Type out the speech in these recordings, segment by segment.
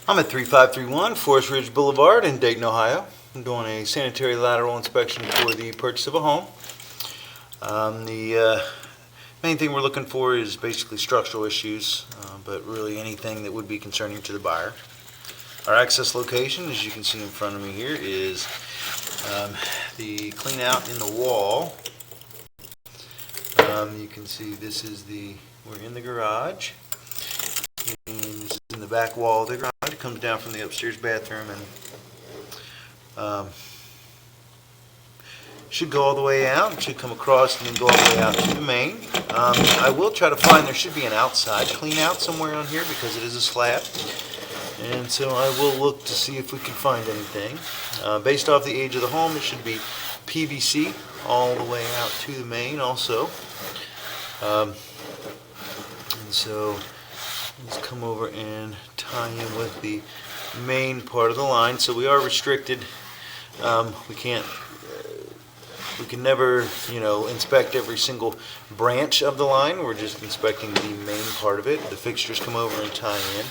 I'm at 3531 Forest Ridge Boulevard in Dayton, Ohio. I'm doing a sanitary lateral inspection for the purchase of a home. The main thing we're looking for is basically structural issues, but really anything that would be concerning to the buyer. Our access location, as you can see in front of me here, is the clean out in the wall. You can see this is we're in the garage, and this is in the back wall of the garage. It comes down from the upstairs bathroom and should go all the way out. It should come across and then go all the way out to the main. I will try to find, there should be an outside clean out somewhere on here because it is a slab. And so I will look to see if we can find anything. Based off the age of the home, it should be PVC all the way out to the main also. And so let's come over and tie in with the main part of the line. So we are restricted. We can never, inspect every single branch of the line. We're just inspecting the main part of it. The fixtures come over and tie in.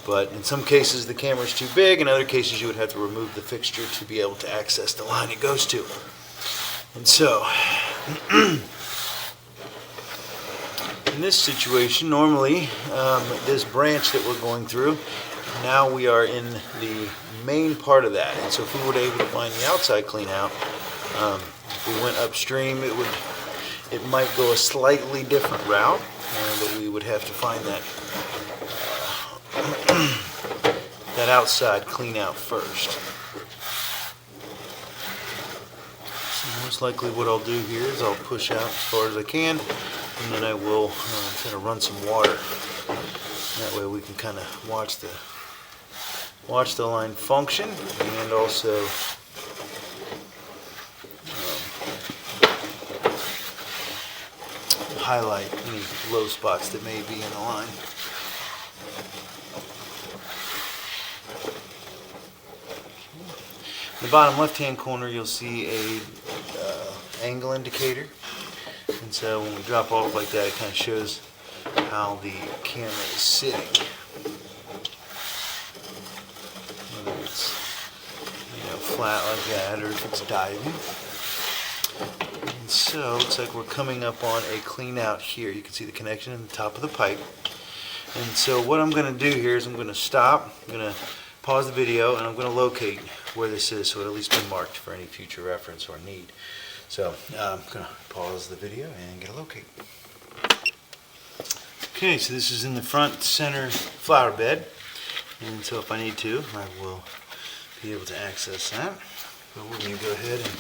But in some cases the camera is too big. In other cases you would have to remove the fixture to be able to access the line it goes to. And so, in this situation, normally, this branch that we're going through, now we are in the main part of that. And so if we were able to find the outside clean out, if we went upstream, it might go a slightly different route, but we would have to find that outside clean out first. So most likely what I'll do here is I'll push out as far as I can, and then I will kind of run some water. That way we can kind of watch the line function, and also highlight any low spots that may be in the line. In the bottom left-hand corner, you'll see a angle indicator, and so when we drop off like that, it kind of shows how the camera is sitting. Whether it's flat like that, or if it's diving. And so it looks like we're coming up on a clean out here. You can see the connection in the top of the pipe. And so what I'm going to do here is I'm going to stop, I'm going to pause the video, and I'm going to locate where this is so it'll at least be marked for any future reference or need. So I'm going to pause the video and get a locate. Okay, so this is in the front center flower bed, and so if I need to, I will be able to access that. But we're going to go ahead and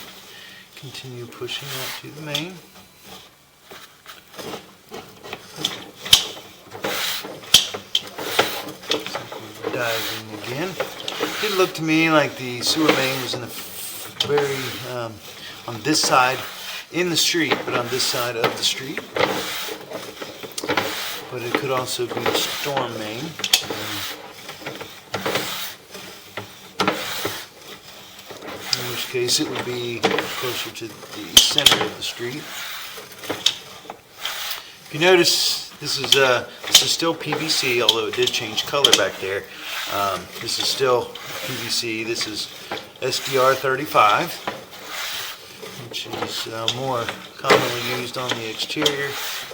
continue pushing out to the main. Diving again. It looked to me like the sewer main was in the on this side in the street, but on this side of the street. But it could also be the storm main. In which case it would be closer to the center of the street. If you notice, this is still PVC, although it did change color back there. This is still PVC. This is SDR 35, which is more commonly used on the exterior,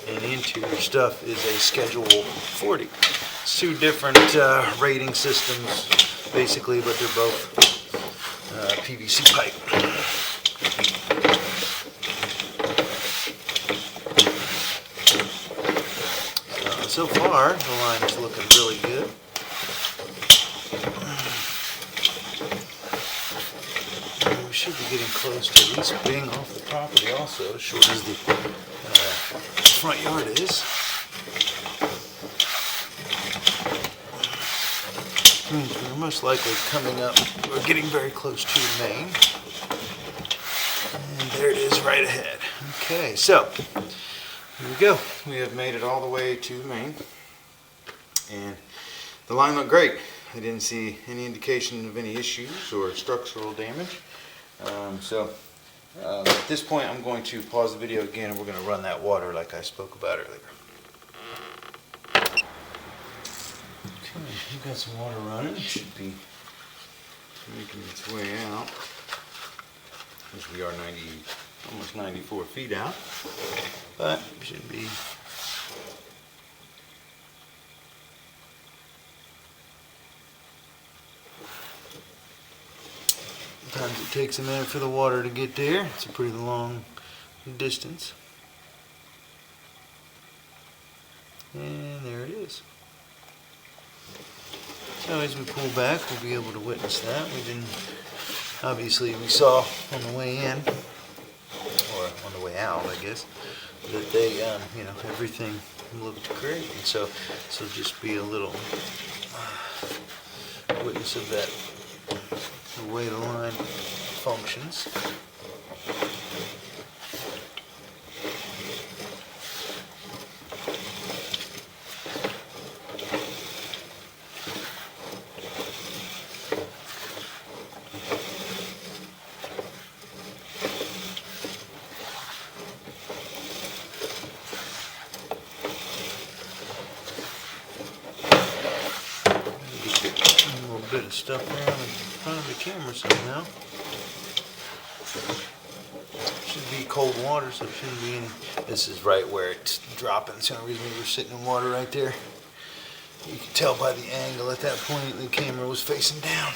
and the interior stuff is a Schedule 40. It's two different rating systems, basically, but they're both PVC pipe. So far, the line is looking really good. We should be getting close to at least being off the property also, as short as the front yard is. Means we're most likely coming up, we're getting very close to the main. And there it is right ahead. Okay, so here we go. We have made it all the way to the main. And the line looked great. I didn't see any indication of any issues or structural damage. At this point I'm going to pause the video again, and we're going to run that water like I spoke about earlier. We've got some water running. It should be making its way out. Which we are almost 94 feet out. But it should be. Sometimes it takes a minute for the water to get there. It's a pretty long distance. And there it is. So as we pull back, we'll be able to witness that. Obviously we saw on the way in, or on the way out, I guess, that they, everything looked great. And so just be a little witness of that, the way the line functions. Bit of stuff around in front of the camera somehow. Should be cold water, so it shouldn't be any. This is right where it's dropping. That's the only reason we were sitting in water right there. You can tell by the angle at that point the camera was facing down.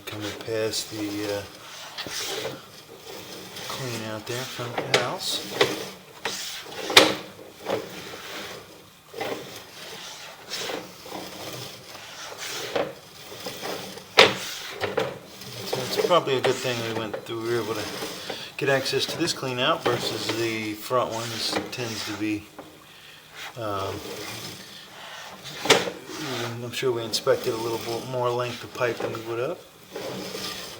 Coming past the clean out there in front of the house. So it's probably a good thing we were able to get access to this clean out versus the front one. This tends to be I'm sure we inspected a little bit more length of pipe than we would have.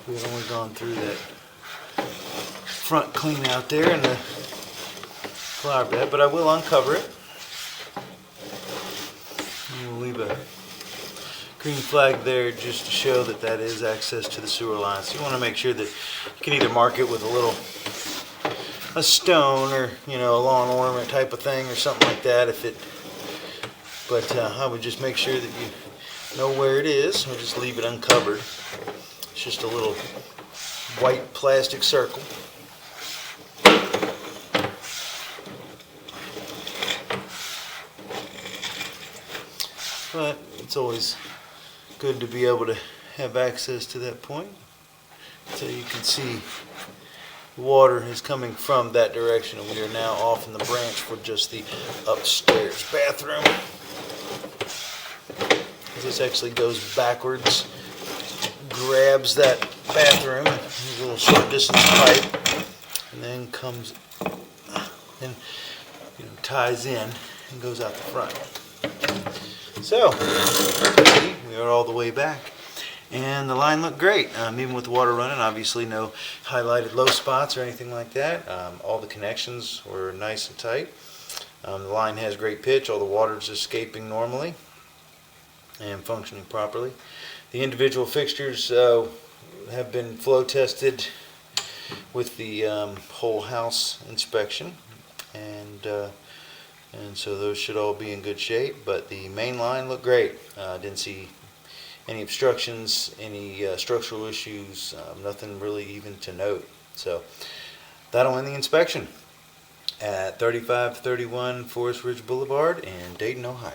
We had only gone through that front clean out there in the flower bed, but I will uncover it. And we'll leave a green flag there just to show that that is access to the sewer line. So you want to make sure that you can either mark it with a stone or a lawn ornament type of thing or something like that. But I would just make sure that you know where it is, or just leave it uncovered. It's just a little white plastic circle. But it's always good to be able to have access to that point. So you can see the water is coming from that direction, and we are now off in the branch for just the upstairs bathroom. This actually goes backwards, grabs that bathroom, a little short distance pipe, and then comes and ties in and goes out the front. So we are all the way back, and the line looked great. Even with the water running, obviously no highlighted low spots or anything like that. All the connections were nice and tight. The line has great pitch. All the water is escaping normally and functioning properly. The individual fixtures have been flow tested with the whole house inspection, and so those should all be in good shape. But the main line looked great. Didn't see any obstructions, any structural issues, nothing really even to note. So that'll end the inspection at 3531 Forest Ridge Boulevard in Dayton, Ohio.